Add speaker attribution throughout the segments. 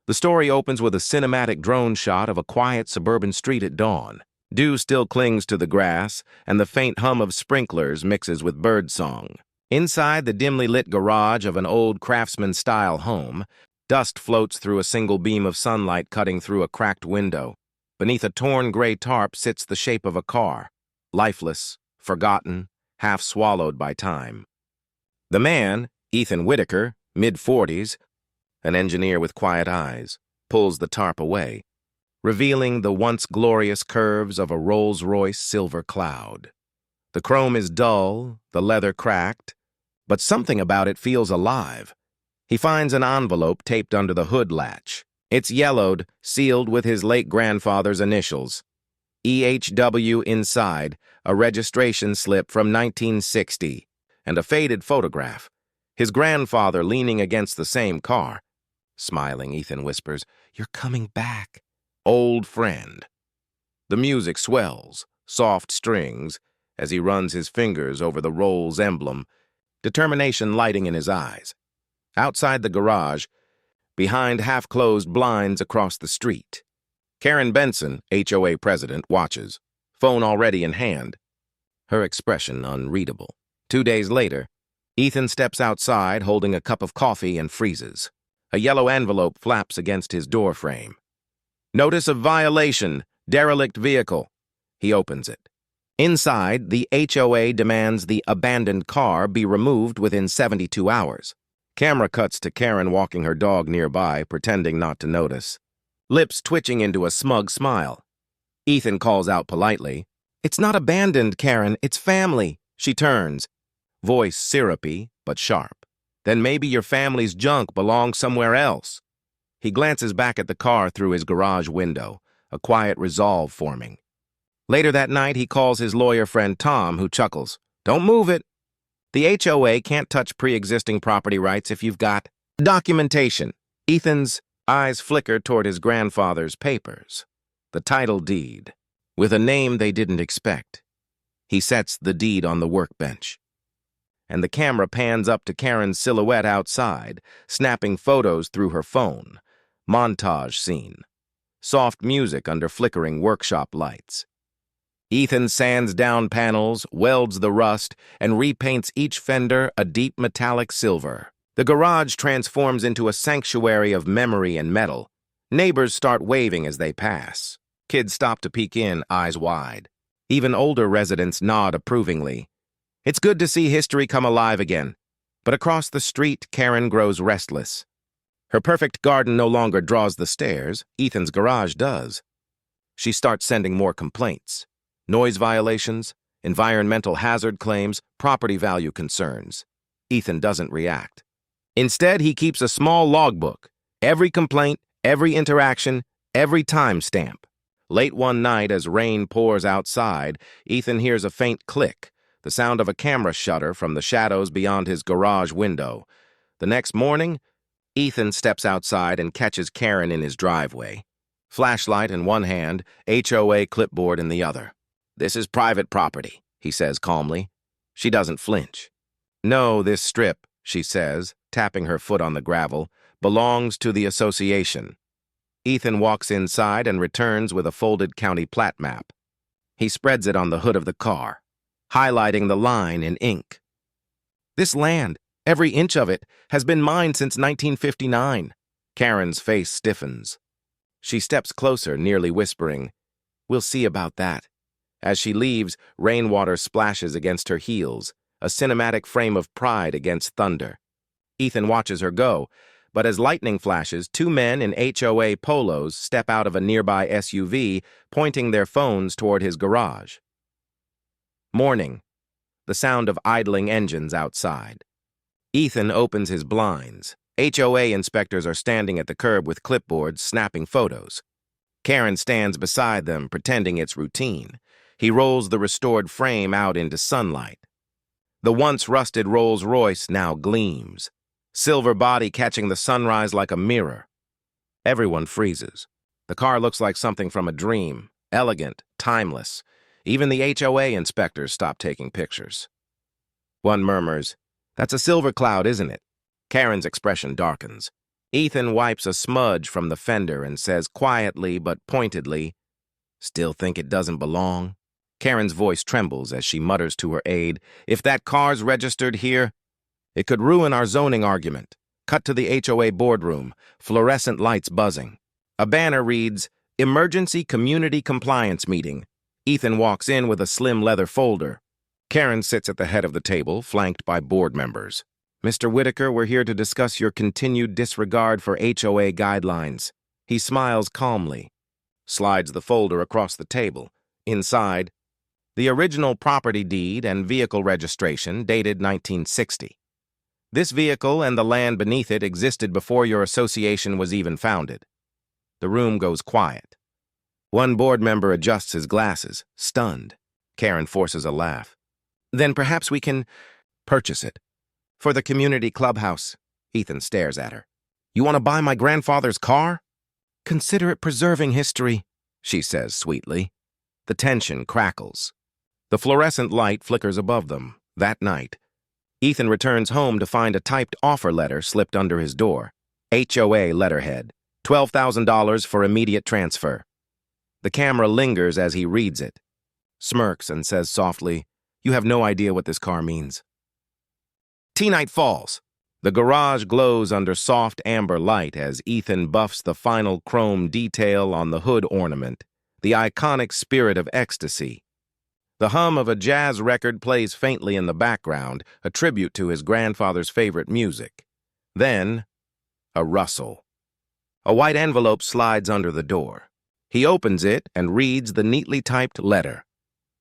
Speaker 1: The story opens with a cinematic drone shot of a quiet suburban street at dawn. Dew still clings to the grass, and the faint hum of sprinklers mixes with birdsong. Inside the dimly lit garage of an old craftsman-style home, dust floats through a single beam of sunlight cutting through a cracked window. Beneath a torn gray tarp sits the shape of a car, lifeless, forgotten, half swallowed by time. The man, Ethan Whitaker, mid-40s, an engineer with quiet eyes, pulls the tarp away, revealing the once glorious curves of a Rolls Royce Silver Cloud. The chrome is dull, the leather cracked, but something about it feels alive. He finds an envelope taped under the hood latch. It's yellowed, sealed with his late grandfather's initials. EHW inside, a registration slip from 1960, and a faded photograph. His grandfather leaning against the same car. Smiling, Ethan whispers, "You're coming back, old friend." The music swells, soft strings, as he runs his fingers over the Rolls emblem, determination lighting in his eyes. Outside the garage, behind half-closed blinds across the street, Karen Benson, HOA president, watches, phone already in hand, her expression unreadable. 2 days later, Ethan steps outside holding a cup of coffee and freezes. A yellow envelope flaps against his doorframe. Notice of violation, derelict vehicle. He opens it. Inside, the HOA demands the abandoned car be removed within 72 hours. Camera cuts to Karen walking her dog nearby, pretending not to notice. Lips twitching into a smug smile. Ethan calls out politely, "It's not abandoned, Karen, it's family." She turns, voice syrupy but sharp. "Then maybe your family's junk belongs somewhere else." He glances back at the car through his garage window, a quiet resolve forming. Later that night, he calls his lawyer friend Tom, who chuckles. "Don't move it. The HOA can't touch pre-existing property rights if you've got documentation." Ethan's eyes flicker toward his grandfather's papers, the title deed, with a name they didn't expect. He sets the deed on the workbench, and the camera pans up to Karen's silhouette outside, snapping photos through her phone. Montage scene. Soft music under flickering workshop lights. Ethan sands down panels, welds the rust, and repaints each fender a deep metallic silver. The garage transforms into a sanctuary of memory and metal. Neighbors start waving as they pass. Kids stop to peek in, eyes wide. Even older residents nod approvingly. It's good to see history come alive again. But across the street, Karen grows restless. Her perfect garden no longer draws the stares. Ethan's garage does. She starts sending more complaints. Noise violations, environmental hazard claims, property value concerns. Ethan doesn't react. Instead, he keeps a small logbook. Every complaint, every interaction, every timestamp. Late one night, as rain pours outside, Ethan hears a faint click, the sound of a camera shutter from the shadows beyond his garage window. The next morning, Ethan steps outside and catches Karen in his driveway. Flashlight in one hand, HOA clipboard in the other. "This is private property," he says calmly. She doesn't flinch. "No, this strip," she says, tapping her foot on the gravel, "belongs to the association." Ethan walks inside and returns with a folded county plat map. He spreads it on the hood of the car, highlighting the line in ink. "This land, every inch of it, has been mine since 1959. Karen's face stiffens. She steps closer, nearly whispering, "We'll see about that." As she leaves, rainwater splashes against her heels, a cinematic frame of pride against thunder. Ethan watches her go, but as lightning flashes, 2 men in HOA polos step out of a nearby SUV, pointing their phones toward his garage. Morning. The sound of idling engines outside. Ethan opens his blinds. HOA inspectors are standing at the curb with clipboards, snapping photos. Karen stands beside them, pretending it's routine. He rolls the restored frame out into sunlight. The once rusted Rolls Royce now gleams, silver body catching the sunrise like a mirror. Everyone freezes. The car looks like something from a dream, elegant, timeless. Even the HOA inspectors stop taking pictures. One murmurs, "That's a Silver Cloud, isn't it?" Karen's expression darkens. Ethan wipes a smudge from the fender and says quietly but pointedly, "Still think it doesn't belong?" Karen's voice trembles as she mutters to her aide, "If that car's registered here, it could ruin our zoning argument." Cut to the HOA boardroom, fluorescent lights buzzing. A banner reads, "Emergency Community Compliance Meeting." Ethan walks in with a slim leather folder. Karen sits at the head of the table, flanked by board members. "Mr. Whitaker, we're here to discuss your continued disregard for HOA guidelines." He smiles calmly, slides the folder across the table. Inside, the original property deed and vehicle registration dated 1960. This vehicle and the land beneath it existed before your association was even founded. The room goes quiet. One board member adjusts his glasses, stunned. Karen forces a laugh. "Then perhaps we can purchase it. For the community clubhouse." Ethan stares at her. "You want to buy my grandfather's car?" "Consider it preserving history," she says sweetly. The tension crackles. The fluorescent light flickers above them. That night, Ethan returns home to find a typed offer letter slipped under his door. HOA letterhead, $12,000 for immediate transfer. The camera lingers as he reads it, smirks and says softly, "You have no idea what this car means." Night falls. The garage glows under soft amber light as Ethan buffs the final chrome detail on the hood ornament, the iconic spirit of ecstasy. The hum of a jazz record plays faintly in the background, a tribute to his grandfather's favorite music. Then, a rustle. A white envelope slides under the door. He opens it and reads the neatly typed letter.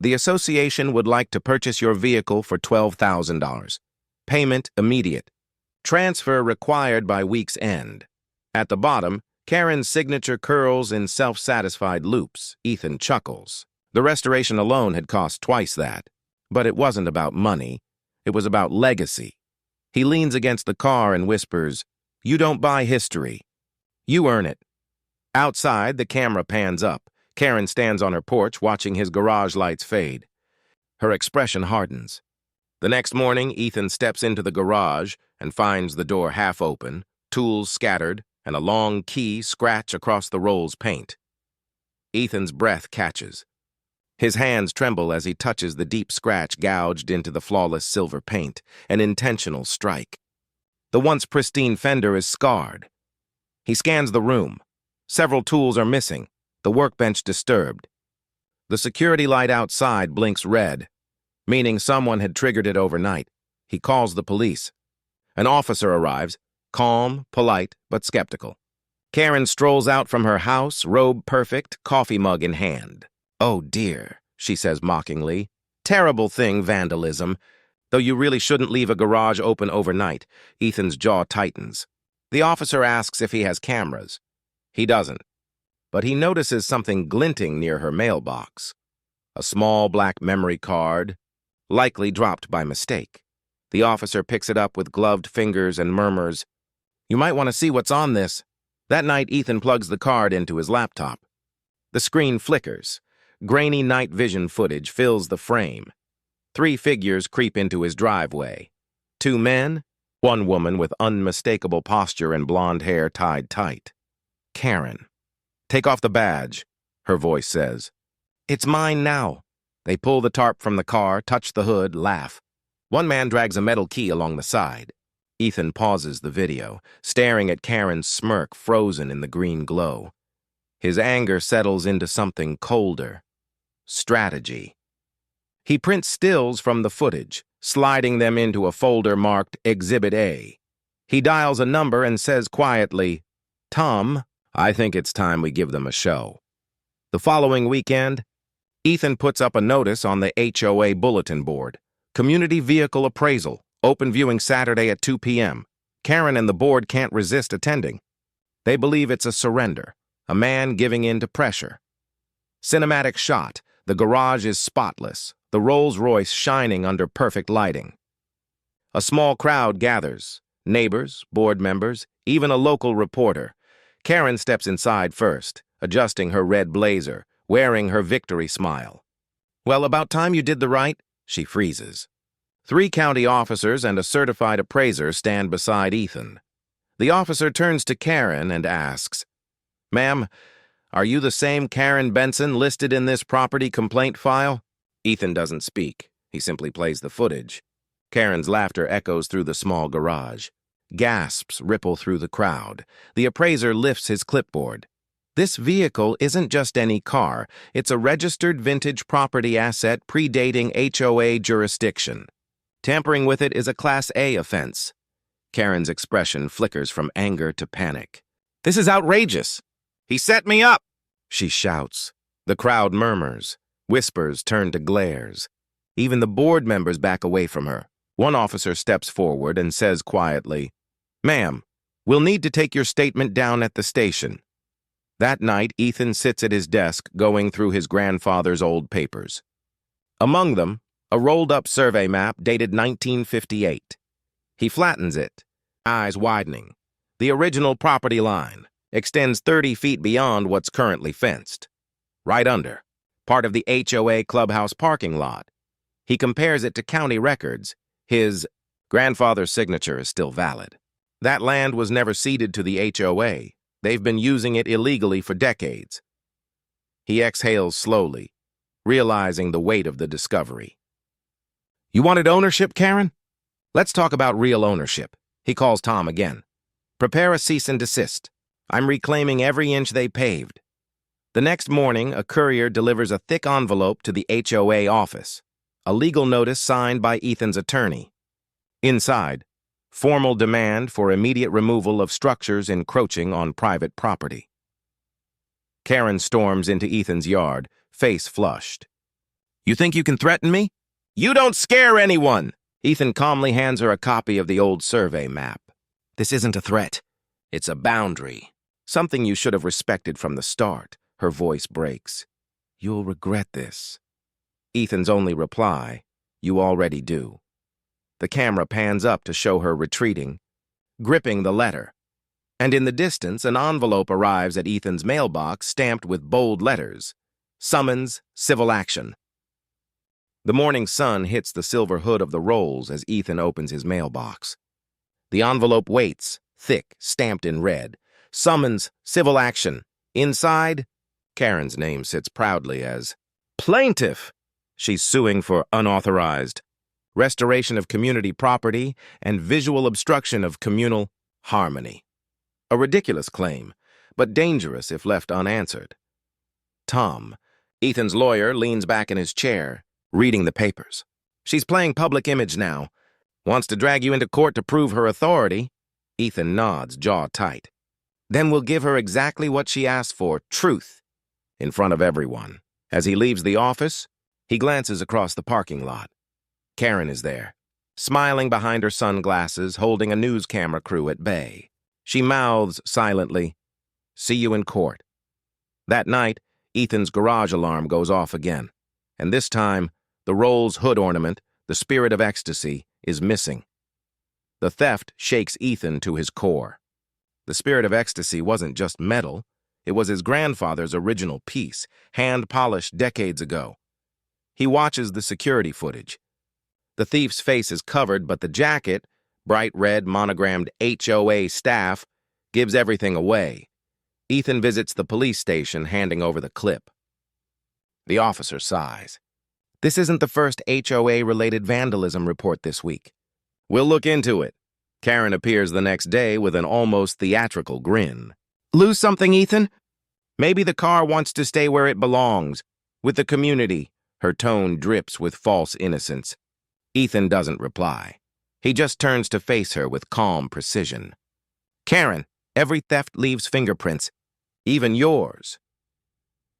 Speaker 1: "The association would like to purchase your vehicle for $12,000. Payment immediate. Transfer required by week's end." At the bottom, Karen's signature curls in self-satisfied loops. Ethan chuckles. The restoration alone had cost twice that. But it wasn't about money. It was about legacy. He leans against the car and whispers, "You don't buy history. You earn it." Outside, the camera pans up. Karen stands on her porch watching his garage lights fade. Her expression hardens. The next morning, Ethan steps into the garage and finds the door half open, tools scattered, and a long key scratch across the Rolls paint. Ethan's breath catches. His hands tremble as he touches the deep scratch gouged into the flawless silver paint, an intentional strike. The once pristine fender is scarred. He scans the room. Several tools are missing, the workbench disturbed. The security light outside blinks red, meaning someone had triggered it overnight. He calls the police. An officer arrives, calm, polite, but skeptical. Karen strolls out from her house, robe perfect, coffee mug in hand. "Oh dear," she says mockingly. "Terrible thing, vandalism. Though you really shouldn't leave a garage open overnight." Ethan's jaw tightens. The officer asks if he has cameras. He doesn't, but he notices something glinting near her mailbox. A small black memory card, likely dropped by mistake. The officer picks it up with gloved fingers and murmurs, "You might want to see what's on this." That night, Ethan plugs the card into his laptop. The screen flickers. Grainy night vision footage fills the frame. 3 figures creep into his driveway. 2 men, 1 woman with unmistakable posture and blonde hair tied tight. Karen. "Take off the badge," her voice says. "It's mine now." They pull the tarp from the car, touch the hood, laugh. One man drags a metal key along the side. Ethan pauses the video, staring at Karen's smirk frozen in the green glow. His anger settles into something colder. Strategy. He prints stills from the footage, sliding them into a folder marked Exhibit A. He dials a number and says quietly, "Tom, I think it's time we give them a show." The following weekend, Ethan puts up a notice on the HOA bulletin board. "Community vehicle appraisal, open viewing Saturday at 2 p.m. Karen and the board can't resist attending. They believe it's a surrender, a man giving in to pressure. Cinematic shot. The garage is spotless, the Rolls Royce shining under perfect lighting. A small crowd gathers, neighbors, board members, even a local reporter. Karen steps inside first, adjusting her red blazer, wearing her victory smile. "Well, about time you did the right," she freezes. 3 county officers and a certified appraiser stand beside Ethan. The officer turns to Karen and asks, "Ma'am, are you the same Karen Benson listed in this property complaint file?" Ethan doesn't speak. He simply plays the footage. Karen's laughter echoes through the small garage. Gasps ripple through the crowd. The appraiser lifts his clipboard. This vehicle isn't just any car. It's a registered vintage property asset predating HOA jurisdiction. Tampering with it is a Class A offense. Karen's expression flickers from anger to panic. "This is outrageous! He set me up!" she shouts. The crowd murmurs. Whispers turn to glares. Even the board members back away from her. One officer steps forward and says quietly, "Ma'am, we'll need to take your statement down at the station." That night, Ethan sits at his desk going through his grandfather's old papers. Among them, a rolled-up survey map dated 1958. He flattens it, eyes widening. The original property line extends 30 feet beyond what's currently fenced. Right under, part of the HOA clubhouse parking lot. He compares it to county records. His grandfather's signature is still valid. That land was never ceded to the HOA. They've been using it illegally for decades. He exhales slowly, realizing the weight of the discovery. "You wanted ownership, Karen? Let's talk about real ownership." He calls Tom again. "Prepare a cease and desist. I'm reclaiming every inch they paved." The next morning, a courier delivers a thick envelope to the HOA office, a legal notice signed by Ethan's attorney. Inside, formal demand for immediate removal of structures encroaching on private property. Karen storms into Ethan's yard, face flushed. "You think you can threaten me? You don't scare anyone!" Ethan calmly hands her a copy of the old survey map. "This isn't a threat. It's a boundary. Something you should have respected from the start." Her voice breaks. "You'll regret this." Ethan's only reply, "You already do." The camera pans up to show her retreating, gripping the letter. And in the distance, an envelope arrives at Ethan's mailbox stamped with bold letters, "Summons, Civil Action." The morning sun hits the silver hood of the Rolls as Ethan opens his mailbox. The envelope waits, thick, stamped in red. "Summons, Civil Action." Inside, Karen's name sits proudly as plaintiff. She's suing for unauthorized restoration of community property and visual obstruction of communal harmony. A ridiculous claim, but dangerous if left unanswered. Tom, Ethan's lawyer, leans back in his chair, reading the papers. "She's playing public image now. Wants to drag you into court to prove her authority." Ethan nods, jaw tight. "Then we'll give her exactly what she asked for, truth," in front of everyone. As he leaves the office, he glances across the parking lot. Karen is there, smiling behind her sunglasses, holding a news camera crew at bay. She mouths silently, "See you in court." That night, Ethan's garage alarm goes off again, and this time, the Rolls hood ornament, the spirit of ecstasy, is missing. The theft shakes Ethan to his core. The spirit of ecstasy wasn't just metal. It was his grandfather's original piece, hand-polished decades ago. He watches the security footage. The thief's face is covered, but the jacket, bright red monogrammed HOA staff, gives everything away. Ethan visits the police station, handing over the clip. The officer sighs. "This isn't the first HOA-related vandalism report this week. We'll look into it." Karen appears the next day with an almost theatrical grin. "Lose something, Ethan? Maybe the car wants to stay where it belongs, with the community." Her tone drips with false innocence. Ethan doesn't reply. He just turns to face her with calm precision. "Karen, every theft leaves fingerprints, even yours."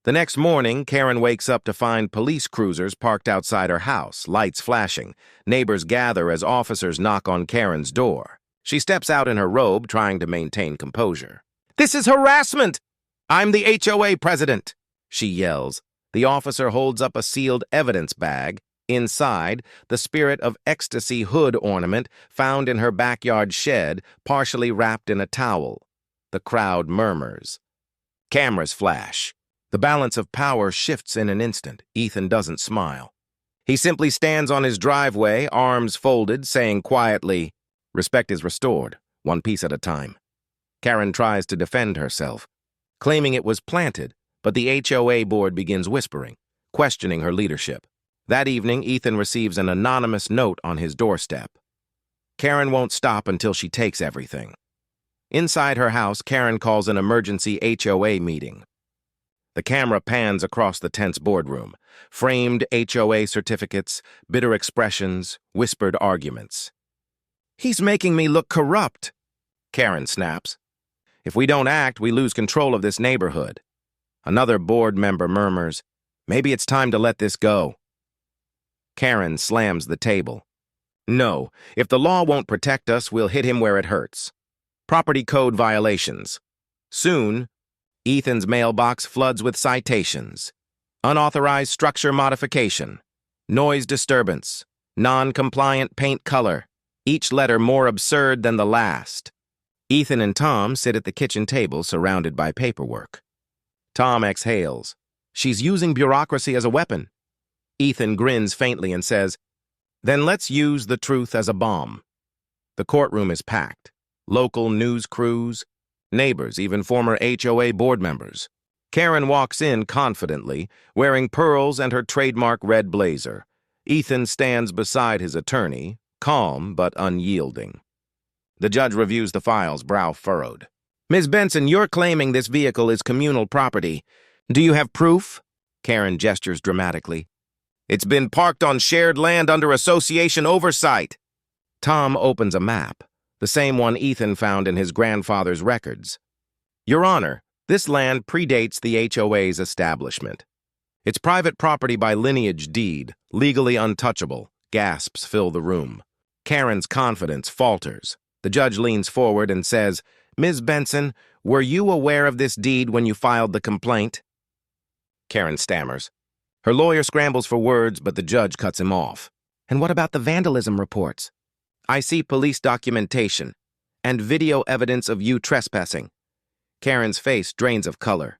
Speaker 1: The next morning, Karen wakes up to find police cruisers parked outside her house, lights flashing. Neighbors gather as officers knock on Karen's door. She steps out in her robe, trying to maintain composure. "This is harassment! I'm the HOA president!" she yells. The officer holds up a sealed evidence bag. Inside, the spirit of ecstasy hood ornament found in her backyard shed, partially wrapped in a towel. The crowd murmurs. Cameras flash. The balance of power shifts in an instant. Ethan doesn't smile. He simply stands on his driveway, arms folded, saying quietly, "Respect is restored, one piece at a time." Karen tries to defend herself, claiming it was planted, but the HOA board begins whispering, questioning her leadership. That evening, Ethan receives an anonymous note on his doorstep. Karen won't stop until she takes everything. Inside her house, Karen calls an emergency HOA meeting. The camera pans across the tense boardroom. Framed HOA certificates, bitter expressions, whispered arguments. "He's making me look corrupt," Karen snaps. "If we don't act, we lose control of this neighborhood." Another board member murmurs, "Maybe it's time to let this go." Karen slams the table. "No, if the law won't protect us, we'll hit him where it hurts." Property code violations. Soon, Ethan's mailbox floods with citations. Unauthorized structure modification. Noise disturbance. Non-compliant paint color. Each letter more absurd than the last. Ethan and Tom sit at the kitchen table surrounded by paperwork. Tom exhales. "She's using bureaucracy as a weapon." Ethan grins faintly and says, "Then let's use the truth as a bomb." The courtroom is packed. Local news crews, neighbors, even former HOA board members. Karen walks in confidently, wearing pearls and her trademark red blazer. Ethan stands beside his attorney, calm but unyielding. The judge reviews the files, brow furrowed. "Ms. Benson, you're claiming this vehicle is communal property. Do you have proof?" Karen gestures dramatically. "It's been parked on shared land under association oversight." Tom opens a map, the same one Ethan found in his grandfather's records. "Your Honor, this land predates the HOA's establishment. It's private property by lineage deed, legally untouchable." Gasps fill the room. Karen's confidence falters. The judge leans forward and says, "Ms. Benson, were you aware of this deed when you filed the complaint?" Karen stammers. Her lawyer scrambles for words, but the judge cuts him off. "And what about the vandalism reports?" "I see police documentation and video evidence of you trespassing." Karen's face drains of color.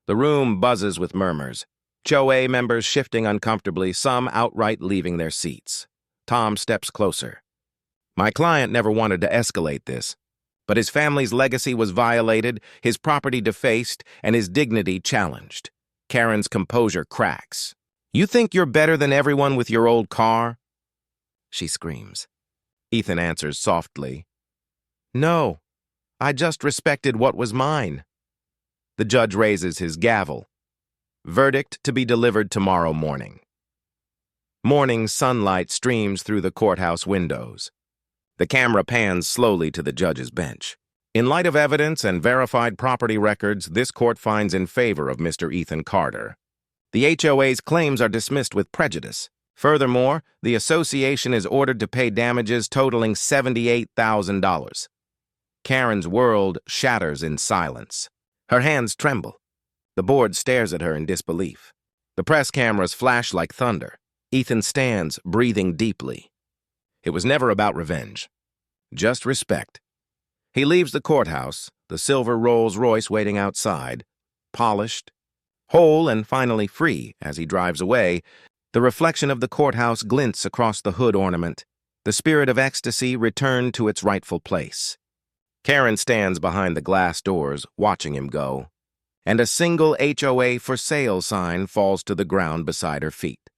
Speaker 1: The room buzzes with murmurs. HOA members shifting uncomfortably, some outright leaving their seats. Tom steps closer. "My client never wanted to escalate this, but his family's legacy was violated, his property defaced, and his dignity challenged." Karen's composure cracks. "You think you're better than everyone with your old car?" She screams. Ethan answers softly, "No, I just respected what was mine." The judge raises his gavel. Verdict to be delivered tomorrow morning. Morning sunlight streams through the courthouse windows. The camera pans slowly to the judge's bench. In light of evidence and verified property records, this court finds in favor of Mr. Ethan Carter. The HOA's claims are dismissed with prejudice. Furthermore, the association is ordered to pay damages totaling $78,000. Karen's world shatters in silence. Her hands tremble. The board stares at her in disbelief. The press cameras flash like thunder. Ethan stands, breathing deeply. It was never about revenge, just respect. He leaves the courthouse, the silver Rolls Royce waiting outside, polished, whole and finally free. As he drives away, the reflection of the courthouse glints across the hood ornament. The spirit of ecstasy returned to its rightful place. Karen stands behind the glass doors, watching him go, and a single HOA for sale sign falls to the ground beside her feet.